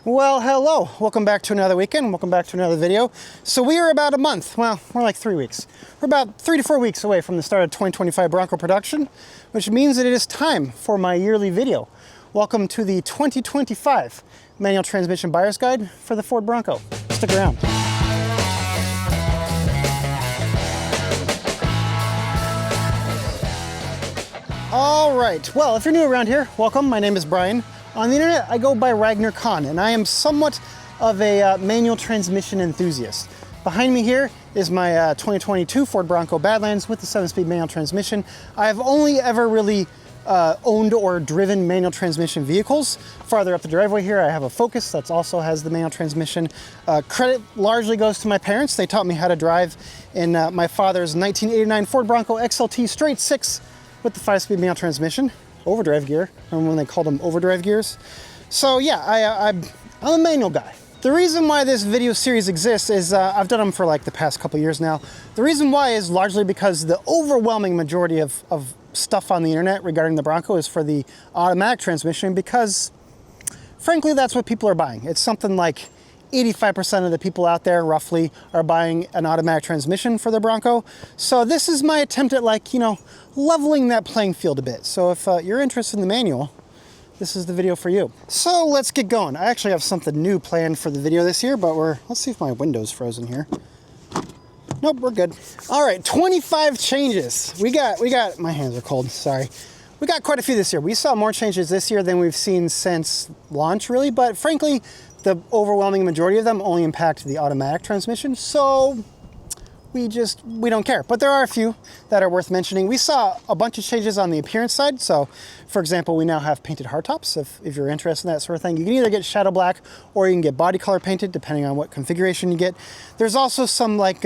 Well, hello. Welcome back to another weekend. Welcome back to another video. So we are about a month, well, more like 3 weeks. We're about 3 to 4 weeks away from the start of 2025 Bronco production, which means that it is time for my yearly video. Welcome to the 2025 Manual Transmission Buyer's Guide for the Ford Bronco. Stick around. All right, well, if you're new around here, welcome. My name is Brian. On the internet, I go by Ragnar.Kon, and I am somewhat of a manual transmission enthusiast. Behind me here is my 2022 Ford Bronco Badlands with the 7-speed manual transmission. I've only ever really owned or driven manual transmission vehicles. Farther up the driveway here, I have a Focus that also has the manual transmission. Credit largely goes to my parents. They taught me how to drive in my father's 1989 Ford Bronco XLT straight 6 with the 5-speed manual transmission. Overdrive gear. Remember when they called them overdrive gears? So yeah, I'm a manual guy. The reason why this video series exists is I've done them for like the past couple years now. The reason why is largely because the overwhelming majority of stuff on the internet regarding the Bronco is for the automatic transmission, because frankly that's what people are buying. It's something like 85% of the people out there roughly are buying an automatic transmission for their Bronco. So this is my attempt at, like, you know, leveling that playing field a bit. So if you're interested in the manual, this is the video for you. So let's get going. I actually have something new planned for the video this year, but let's see if my window's frozen here. Nope, we're good. All right, 25 changes. We got, my hands are cold, sorry. We got quite a few this year. We saw more changes this year than we've seen since launch, really, but frankly, the overwhelming majority of them only impact the automatic transmission, so we don't care. But there are a few that are worth mentioning. We saw a bunch of changes on the appearance side. So, for example, we now have painted hardtops. If you're interested in that sort of thing, you can either get shadow black or you can get body color painted, depending on what configuration you get. There's also some like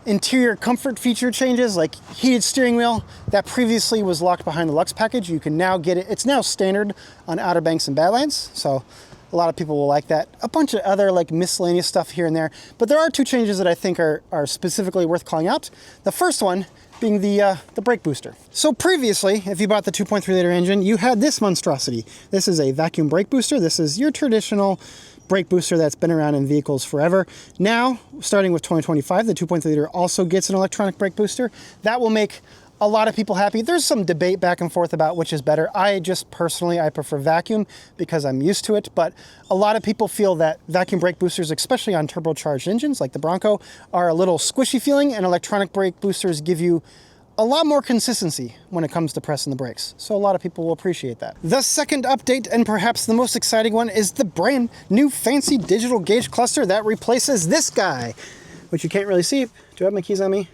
interior comfort feature changes, like heated steering wheel that previously was locked behind the Lux package. You can now get it. It's now standard on Outer Banks and Badlands. So a lot of people will like that. A bunch of other like miscellaneous stuff here and there, but there are two changes that I think are specifically worth calling out. The first one being the brake booster. So previously, if you bought the 2.3 liter engine, you had this monstrosity. This is a vacuum brake booster. This is your traditional brake booster that's been around in vehicles forever. Now, starting with 2025, the 2.3 liter also gets an electronic brake booster. That will make a lot of people happy. There's some debate back and forth about which is better. I prefer vacuum because I'm used to it, but a lot of people feel that vacuum brake boosters, especially on turbocharged engines like the Bronco, are a little squishy feeling, and electronic brake boosters give you a lot more consistency when it comes to pressing the brakes. So a lot of people will appreciate that. The second update, and perhaps the most exciting one, is the brand new fancy digital gauge cluster that replaces this guy, which you can't really see. Do I have my keys on me?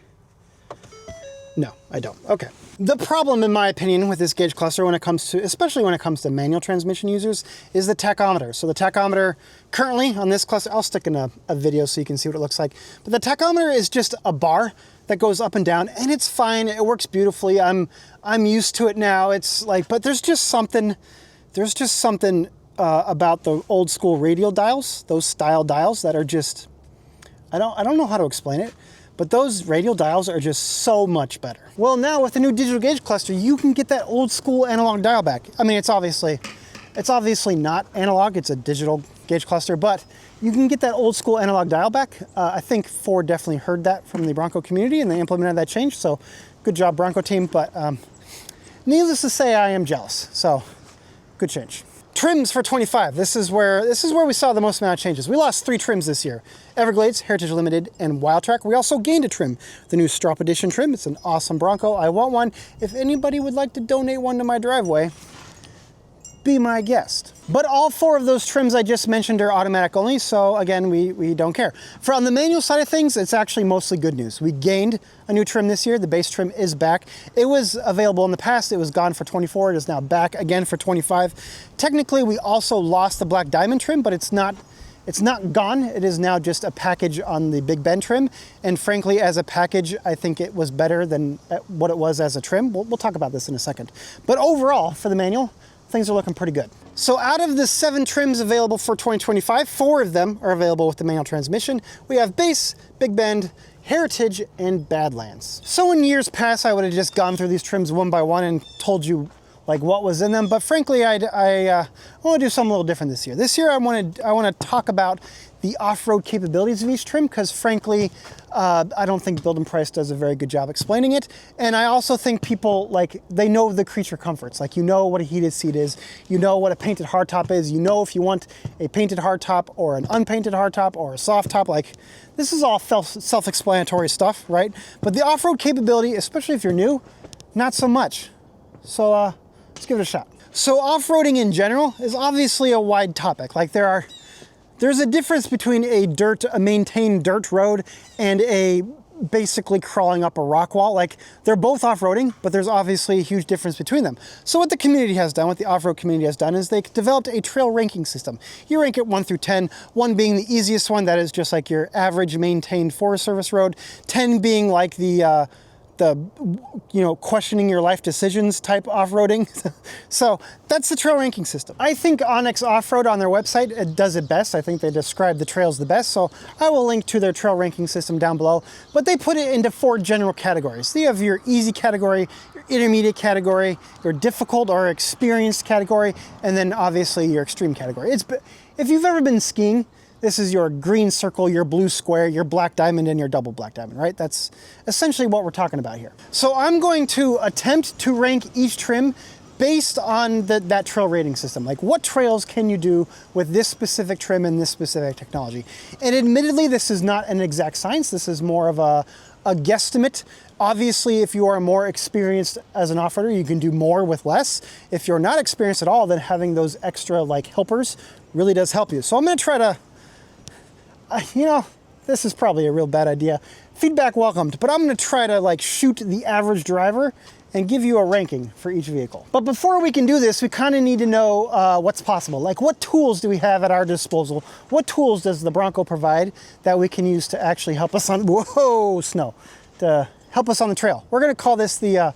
No, I don't. Okay. The problem, in my opinion, with this gauge cluster especially when it comes to manual transmission users, is the tachometer. So the tachometer currently on this cluster, I'll stick in a video so you can see what it looks like. But the tachometer is just a bar that goes up and down, and it's fine. It works beautifully. I'm used to it now. It's like, but there's just something about the old school radial dials, those style dials that are just, I don't know how to explain it, but those radial dials are just so much better. Well, now with the new digital gauge cluster, you can get that old school analog dial back. I mean, it's obviously not analog, it's a digital gauge cluster, but you can get that old school analog dial back. I think Ford definitely heard that from the Bronco community and they implemented that change, so good job, Bronco team. But needless to say, I am jealous, so good change. Trims for 25. This is where we saw the most amount of changes. We lost 3 trims this year: Everglades, Heritage Limited, and Wildtrak. We also gained a trim, the new Strop Edition trim. It's an awesome Bronco. I want one. If anybody would like to donate one to my driveway, be my guest. But all 4 of those trims I just mentioned are automatic only, so again, we don't care. For on the manual side of things, it's actually mostly good news. We gained a new trim this year. The base trim is back. It was available in the past. It was gone for 24. It is now back again for 25. Technically, we also lost the black diamond trim, but it's not gone. It is now just a package on the Big Ben trim. And frankly, as a package, I think it was better than what it was as a trim. We'll talk about this in a second. But overall, for the manual, things are looking pretty good. So out of the 7 trims available for 2025, 4 of them are available with the manual transmission. We have Base, Big Bend, Heritage, and Badlands. So in years past, I would have just gone through these trims one by one and told you like what was in them. But frankly, I want to do something a little different this year. This year, I want to talk about the off-road capabilities of each trim, because frankly, I don't think Build and Price does a very good job explaining it. And I also think people, like, they know the creature comforts. Like, you know what a heated seat is, you know what a painted hardtop is, you know if you want a painted hardtop or an unpainted hardtop or a soft top. Like, this is all self-explanatory stuff, right? But the off-road capability, especially if you're new, not so much. So let's give it a shot. So off-roading in general is obviously a wide topic. Like, there's a difference between a maintained dirt road and a basically crawling up a rock wall. Like, they're both off-roading, but there's obviously a huge difference between them. So what the community has done, what the off-road community has done, is they developed a trail ranking system. You rank it 1 through 10, 1 being the easiest one, that is just like your average maintained Forest Service road, 10 being like the questioning your life decisions type off-roading. So that's the trail ranking system. I think Onyx Off-Road on their website, it does it best. I think they describe the trails the best. So I will link to their trail ranking system down below, but they put it into 4 general categories. So you have your easy category, your intermediate category, your difficult or experienced category, and then obviously your extreme category. If you've ever been skiing, this is your green circle, your blue square, your black diamond, and your double black diamond, right? That's essentially what we're talking about here. So I'm going to attempt to rank each trim based on that trail rating system. Like, what trails can you do with this specific trim and this specific technology? And admittedly, this is not an exact science. This is more of a guesstimate. Obviously, if you are more experienced as an off-roader, you can do more with less. If you're not experienced at all, then having those extra like helpers really does help you. So I'm gonna try to, this is probably a real bad idea. Feedback welcomed, but I'm gonna try to like shoot the average driver and give you a ranking for each vehicle. But before we can do this, we kind of need to know what's possible. Like, what tools do we have at our disposal? What tools does the Bronco provide that we can use to actually help us on, to help us on the trail? We're gonna call this the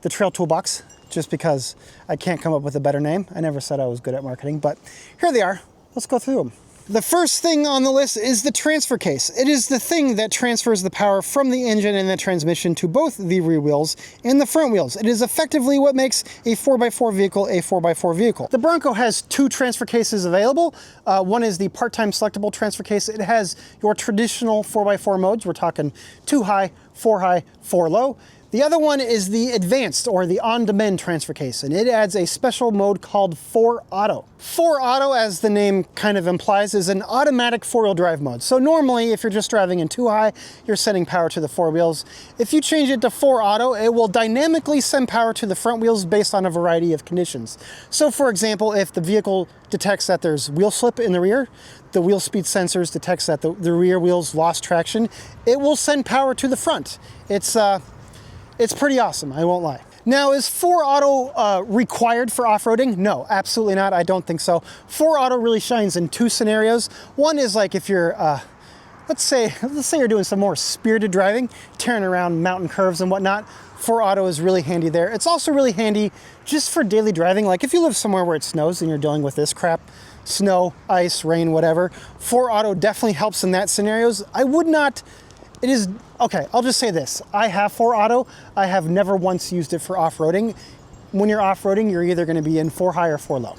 Trail Toolbox, just because I can't come up with a better name. I never said I was good at marketing, but here they are. Let's go through them. The first thing on the list is the transfer case. It is the thing that transfers the power from the engine and the transmission to both the rear wheels and the front wheels. It is effectively what makes a 4x4 vehicle a 4x4 vehicle. The Bronco has 2 transfer cases available. One is the part-time selectable transfer case. It has your traditional 4x4 modes. We're talking 2 high, 4 high, 4 low. The other one is the advanced, or the on-demand transfer case, and it adds a special mode called 4 Auto. 4 Auto, as the name kind of implies, is an automatic 4-wheel drive mode. So normally, if you're just driving in 2 high, you're sending power to the 4 wheels. If you change it to 4 Auto, it will dynamically send power to the front wheels based on a variety of conditions. So for example, if the vehicle detects that there's wheel slip in the rear, the wheel speed sensors detects that the rear wheels lost traction, it will send power to the front. It's pretty awesome, I won't lie. Now, is 4 Auto required for off-roading? No, absolutely not, I don't think so. 4 Auto really shines in 2 scenarios. One is like if you're, let's say you're doing some more spirited driving, tearing around mountain curves and whatnot, 4 Auto is really handy there. It's also really handy just for daily driving. Like if you live somewhere where it snows and you're dealing with this crap, snow, ice, rain, whatever, 4 Auto definitely helps in that scenarios. Okay, I'll just say this. I have 4 Auto. I have never once used it for off-roading. When you're off-roading, you're either gonna be in 4 high or 4 low.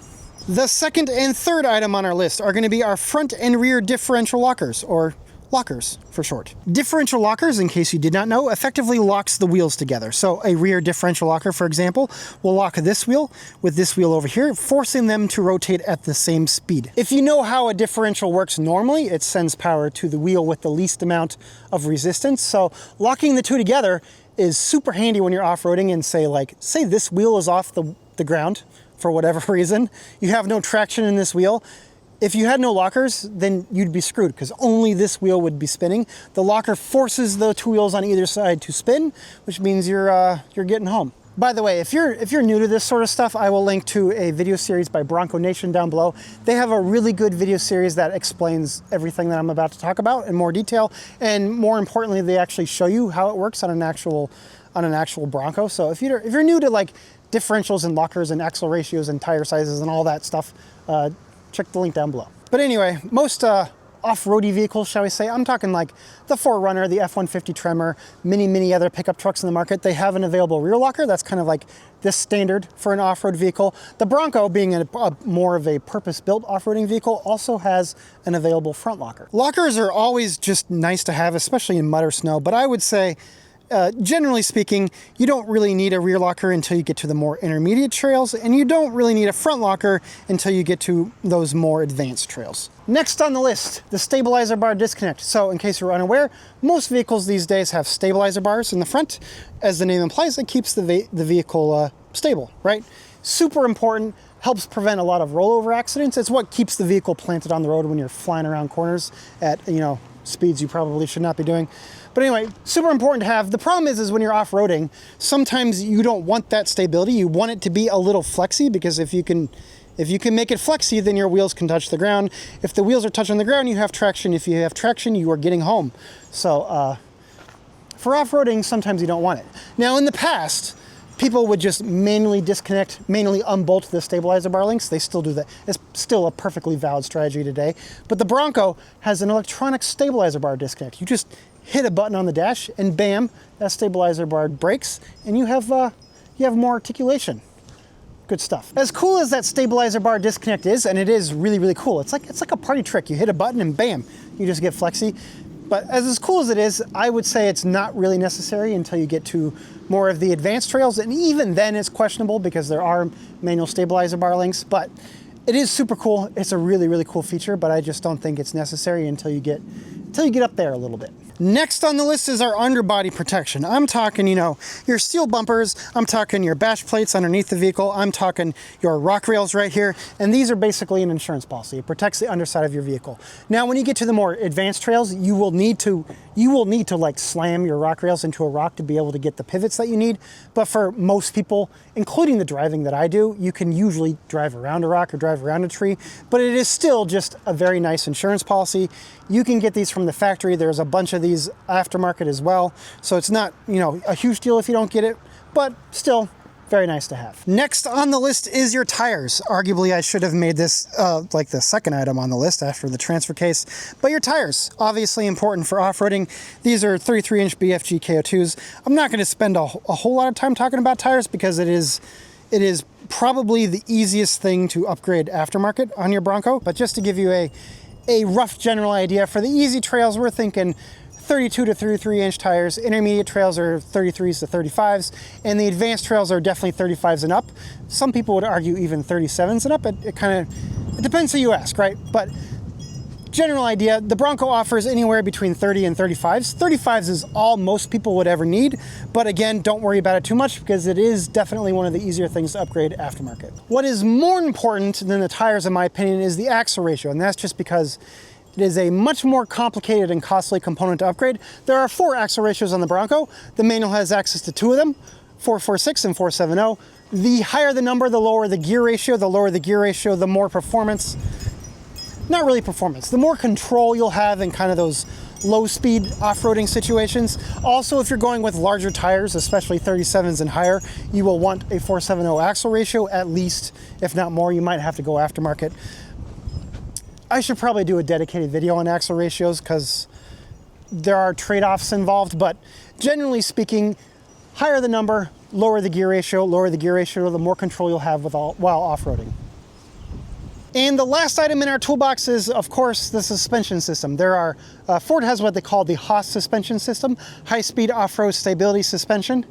The second and third item on our list are gonna be our front and rear differential lockers, or lockers for short. Differential lockers, in case you did not know, effectively locks the wheels together. So a rear differential locker, for example, will lock this wheel with this wheel over here, forcing them to rotate at the same speed. If you know how a differential works normally, it sends power to the wheel with the least amount of resistance. So locking the 2 together is super handy when you're off-roading and say this wheel is off the ground for whatever reason. You have no traction in this wheel. If you had no lockers, then you'd be screwed because only this wheel would be spinning. The locker forces the 2 wheels on either side to spin, which means you're getting home. By the way, if you're new to this sort of stuff, I will link to a video series by Bronco Nation down below. They have a really good video series that explains everything that I'm about to talk about in more detail, and more importantly, they actually show you how it works on an actual Bronco. So if you're new to like differentials and lockers and axle ratios and tire sizes and all that stuff, check the link down below. But anyway, most off-roady vehicles, shall we say. I'm talking like the 4Runner, the F-150 Tremor, many other pickup trucks in the market. They have an available rear locker. That's kind of like this standard for an off-road vehicle. The Bronco, being a more of a purpose-built off-roading vehicle, also has an available front locker. Lockers are always just nice to have, especially in mud or snow, but I would say generally speaking, you don't really need a rear locker until you get to the more intermediate trails, and you don't really need a front locker until you get to those more advanced trails. Next on the list, the stabilizer bar disconnect. So in case you're unaware, most vehicles these days have stabilizer bars in the front. As the name implies, it keeps the vehicle stable, right? Super important, helps prevent a lot of rollover accidents. It's what keeps the vehicle planted on the road when you're flying around corners at, speeds you probably should not be doing. But anyway, super important to have. The problem is when you're off-roading, sometimes you don't want that stability. You want it to be a little flexy, because if you can make it flexy, then your wheels can touch the ground. If the wheels are touching the ground, you have traction. If you have traction, you are getting home. So for off-roading, sometimes you don't want it. Now, in the past, people would just manually unbolt the stabilizer bar links. They still do that. It's still a perfectly valid strategy today. But the Bronco has an electronic stabilizer bar disconnect. You just hit a button on the dash and bam, that stabilizer bar breaks and you have more articulation. Good stuff. As cool as that stabilizer bar disconnect is, and it is really cool, it's like a party trick. You hit a button and bam, you just get flexy. But as cool as it is, I would say it's not really necessary until you get to more of the advanced trails, and even then it's questionable because there are manual stabilizer bar links, but it is super cool. It's a really cool feature, but I just don't think it's necessary until you get up there a little bit. Next on the list is our underbody protection. I'm talking, your steel bumpers, I'm talking your bash plates underneath the vehicle, I'm talking your rock rails right here, and these are basically an insurance policy. It protects the underside of your vehicle. Now, when you get to the more advanced trails, you will need to like slam your rock rails into a rock to be able to get the pivots that you need. But for most people, including the driving that I do, you can usually drive around a rock or drive around a tree, but it is still just a very nice insurance policy. You can get these from the factory. There's a bunch of these aftermarket as well. So it's not, a huge deal if you don't get it, but still very nice to have. Next on the list is your tires. Arguably, I should have made this like the second item on the list after the transfer case, but your tires, obviously important for off-roading. These are 33-inch BFG KO2s. I'm not gonna spend a whole lot of time talking about tires because it is probably the easiest thing to upgrade aftermarket on your Bronco, but just to give you a rough general idea, for the easy trails, we're thinking 32 to 33-inch tires. Intermediate trails are 33s to 35s, and the advanced trails are definitely 35s and up. Some people would argue even 37s and up. It depends who you ask, right? But general idea, the Bronco offers anywhere between 30 and 35s. 35s is all most people would ever need, but again, don't worry about it too much because it is definitely one of the easier things to upgrade aftermarket. What is more important than the tires, in my opinion, is the axle ratio, and that's just because it is a much more complicated and costly component to upgrade. There are 4 axle ratios on the Bronco. The manual has access to 2 of them, 446 and 470. The higher the number, the lower the gear ratio. The lower the gear ratio, the more performance. Not really performance, the more control you'll have in kind of those low speed off-roading situations. Also, if you're going with larger tires, especially 37s and higher, you will want a 470 axle ratio at least, if not more. You might have to go aftermarket. I should probably do a dedicated video on axle ratios because there are trade-offs involved, but generally speaking, higher the number, lower the gear ratio, the more control you'll have while off-roading. And the last item in our toolbox is, of course, the suspension system. Ford has what they call the Haas suspension system, high-speed off-road stability suspension.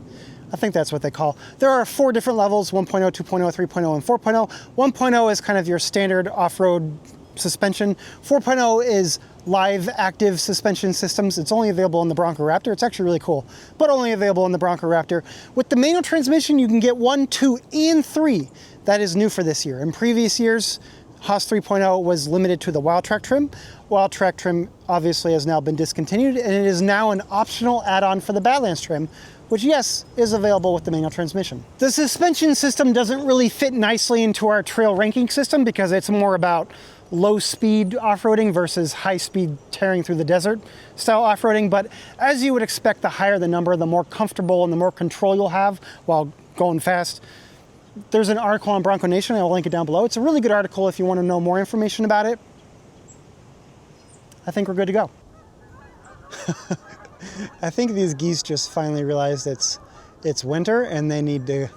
I think that's what they call. There are 4 different levels, 1.0, 2.0, 3.0, and 4.0. 1.0 is kind of your standard off-road suspension. 4.0 is live active suspension systems. It's only available in the Bronco Raptor. It's actually really cool, but only available in the Bronco Raptor. With the manual transmission, you can get 1, 2, and 3. That is new for this year. In previous years, Haas 3.0 was limited to the Wildtrak trim. Wildtrak trim obviously has now been discontinued, and it is now an optional add-on for the Badlands trim, which, yes, is available with the manual transmission. The suspension system doesn't really fit nicely into our trail ranking system because it's more about low speed off-roading versus high speed tearing through the desert style off-roading. But as you would expect, the higher the number, the more comfortable and the more control you'll have while going fast. There's an article on Bronco Nation. I'll link it down below. It's a really good article if you want to know more information about it. I think we're good to go. I think these geese just finally realized it's winter and they need to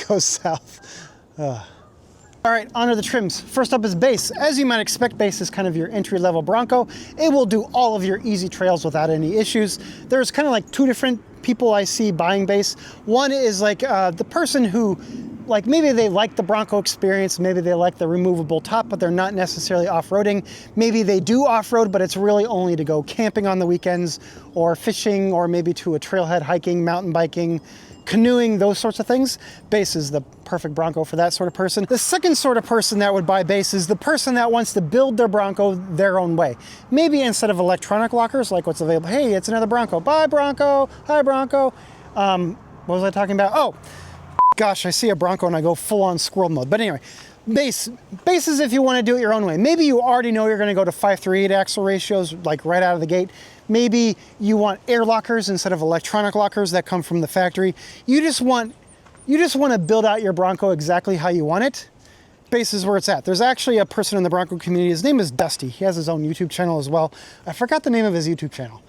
go south. All right, on to the trims. First up is base. As you might expect, base is kind of your entry-level Bronco. It will do all of your easy trails without any issues. There's kind of like two different people I see buying base. One is like the person who, like, maybe they like the Bronco experience, maybe they like the removable top, but they're not necessarily off-roading. Maybe they do off-road, but it's really only to go camping on the weekends or fishing or maybe to a trailhead, hiking, mountain biking, canoeing, those sorts of things. Base is the perfect Bronco for that sort of person. The second sort of person that would buy base is the person that wants to build their Bronco their own way. Maybe instead of electronic lockers, like what's available, hey, it's another Bronco. Bye, Bronco. Hi, Bronco. What was I talking about? Oh, gosh, I see a Bronco and I go full on squirrel mode. But anyway, base is if you want to do it your own way. Maybe you already know you're going to go to 5:3:8 axle ratios, like right out of the gate. Maybe you want air lockers instead of electronic lockers that come from the factory. You just want to build out your Bronco exactly how you want it. Base is where it's at. There's actually a person in the Bronco community. His name is Dusty. He has his own YouTube channel as well. I forgot the name of his YouTube channel,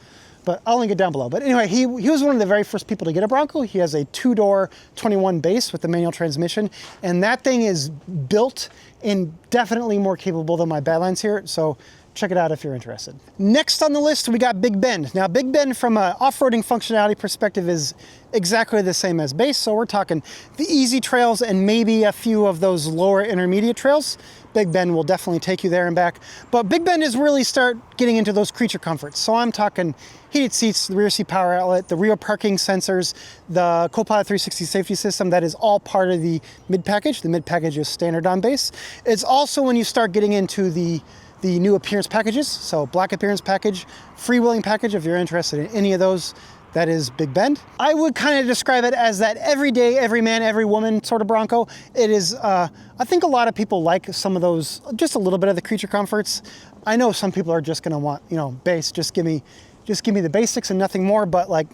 but I'll link it down below. But anyway, he was one of the very first people to get a Bronco. He has a 2-door 21 base with the manual transmission, and that thing is built and definitely more capable than my Badlands here. So check it out if you're interested. Next on the list, we got Big Bend. Now, Big Bend from an off-roading functionality perspective is exactly the same as base. So we're talking the easy trails and maybe a few of those lower intermediate trails. Big Bend will definitely take you there and back. But Big Bend is really start getting into those creature comforts. So I'm talking heated seats, the rear seat power outlet, the rear parking sensors, the Copilot 360 safety system. That is all part of the mid package. The mid package is standard on base. It's also when you start getting into the new appearance packages. So black appearance package, freewheeling package, if you're interested in any of those, that is Big Bend. I would kind of describe it as that everyday, every man, every woman sort of Bronco. It is, I think a lot of people like some of those, just a little bit of the creature comforts. I know some people are just gonna want, you know, base, just give me the basics and nothing more, but like,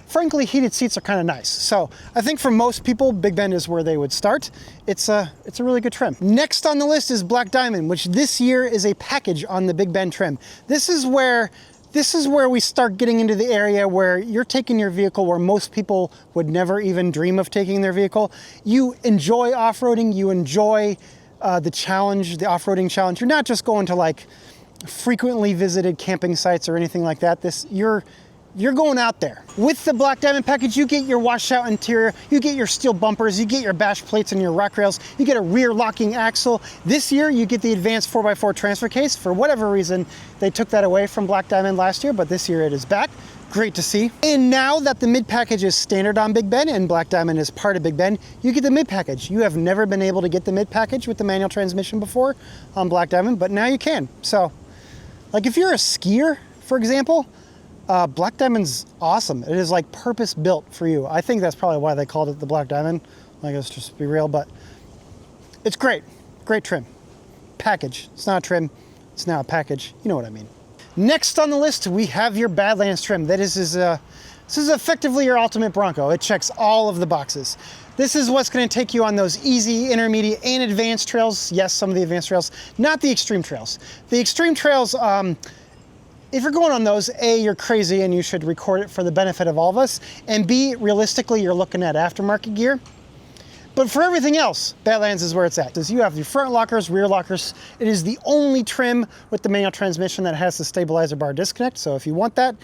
frankly, heated seats are kind of nice. So I think for most people, Big Bend is where they would start. It's a really good trim. Next on the list is Black Diamond, which this year is a package on the Big Bend trim. This is where we start getting into the area where you're taking your vehicle where most people would never even dream of taking their vehicle. You enjoy off-roading, you enjoy the challenge, the off-roading challenge. You're not just going to like frequently visited camping sites or anything like that. You're going out there. With the Black Diamond package, you get your washed out interior, you get your steel bumpers, you get your bash plates and your rock rails, you get a rear locking axle. This year, you get the advanced 4x4 transfer case. For whatever reason, they took that away from Black Diamond last year, but this year it is back. Great to see. And now that the mid package is standard on Big Bend and Black Diamond is part of Big Bend, you get the mid package. You have never been able to get the mid package with the manual transmission before on Black Diamond, but now you can. So, like if you're a skier, for example, Black Diamond's awesome. It is like purpose built for you. I think that's probably why they called it the Black Diamond. Like, let's just be real, but it's great. Great trim. Package. It's not a trim, it's now a package. You know what I mean. Next on the list, we have your Badlands trim. This is effectively your ultimate Bronco. It checks all of the boxes. This is what's going to take you on those easy, intermediate, and advanced trails. Yes, some of the advanced trails, not the extreme trails. The extreme trails, if you're going on those, A, you're crazy and you should record it for the benefit of all of us, and B, realistically, you're looking at aftermarket gear. But for everything else, Badlands is where it's at. You have your front lockers, rear lockers. It is the only trim with the manual transmission that has the stabilizer bar disconnect. So if you want that,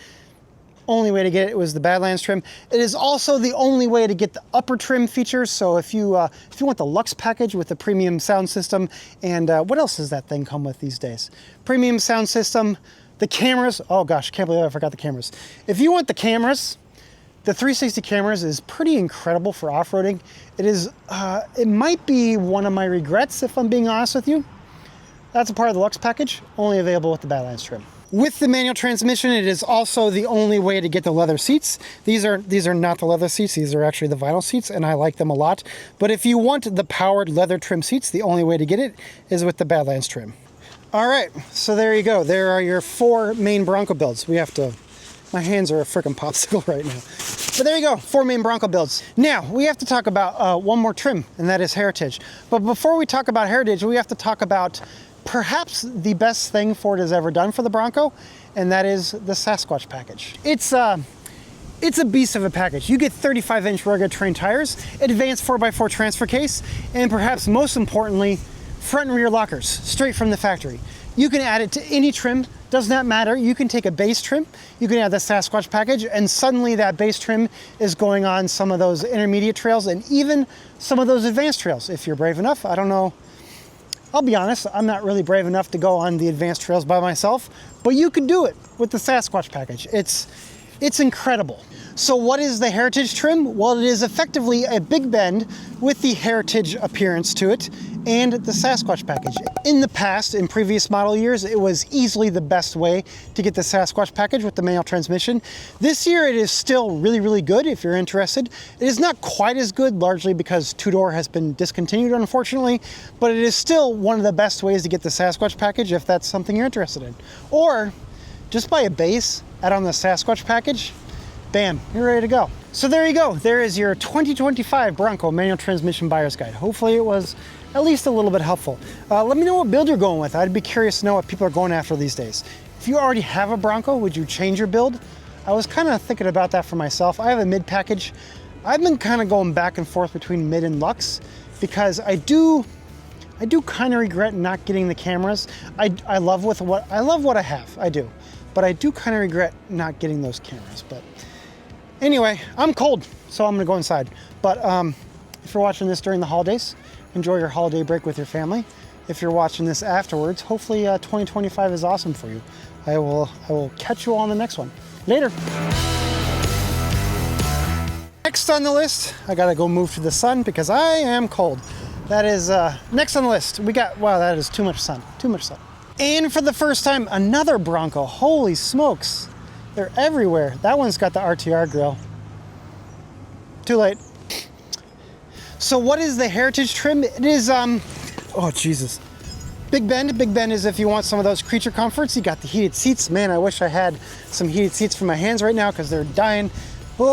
only way to get it was the Badlands trim. It is also the only way to get the upper trim features. So if you want the Luxe package with the premium sound system, and what else does that thing come with these days? Premium sound system, the cameras. Oh gosh, can't believe I forgot the cameras. If you want the cameras, the 360 cameras is pretty incredible for off-roading. It is, it might be one of my regrets if I'm being honest with you. That's a part of the Luxe package, only available with the Badlands trim. With the manual transmission, it is also the only way to get the leather seats. These are not the leather seats, these are actually the vinyl seats, and I like them a lot. But if you want the powered leather trim seats, the only way to get it is with the Badlands trim. All right, so there you go. There are your 4 main Bronco builds. We have to, my hands are a freaking popsicle right now. But there you go, 4 main Bronco builds. Now, we have to talk about one more trim, and that is Heritage. But before we talk about Heritage, we have to talk about perhaps the best thing Ford has ever done for the Bronco, and that is the Sasquatch Package. It's a beast of a package. You get 35-inch rugged terrain tires, advanced 4x4 transfer case, and perhaps most importantly, front and rear lockers, straight from the factory. You can add it to any trim, does not matter. You can take a base trim, you can add the Sasquatch Package, and suddenly that base trim is going on some of those intermediate trails and even some of those advanced trails, if you're brave enough. I don't know. I'll be honest, I'm not really brave enough to go on the advanced trails by myself, but you could do it with the Sasquatch Package. It's incredible. So what is the Heritage trim? Well, it is effectively a big bend with the Heritage appearance to it and the Sasquatch Package. In the past, in previous model years, it was easily the best way to get the Sasquatch Package with the manual transmission. This year, it is still really, really good if you're interested. It is not quite as good, largely because two-door has been discontinued, unfortunately, but it is still one of the best ways to get the Sasquatch Package if that's something you're interested in. Or just buy a base, add on the Sasquatch Package, bam, you're ready to go. So there you go. There is your 2025 Bronco manual transmission buyer's guide. Hopefully it was at least a little bit helpful. Let me know what build you're going with. I'd be curious to know what people are going after these days. If you already have a Bronco, would you change your build? I was kind of thinking about that for myself. I have a mid package. I've been kind of going back and forth between mid and Lux because I do kind of regret not getting the cameras. I love what I have, I do. But I do kind of regret not getting those cameras. But anyway, I'm cold, so I'm gonna go inside. But if you're watching this during the holidays, enjoy your holiday break with your family. If you're watching this afterwards, hopefully 2025 is awesome for you. I will catch you all on the next one. Later. Next on the list, I gotta go move to the sun because I am cold. That is next on the list. Wow, that is too much sun, too much sun. And for the first time, another Bronco. Holy smokes. They're everywhere. That one's got the RTR grill. Too late. So what is the Heritage trim? It is, oh Jesus. Big bend. Big bend is if you want some of those creature comforts. You got the heated seats. Man, I wish I had some heated seats for my hands right now because they're dying. Oh,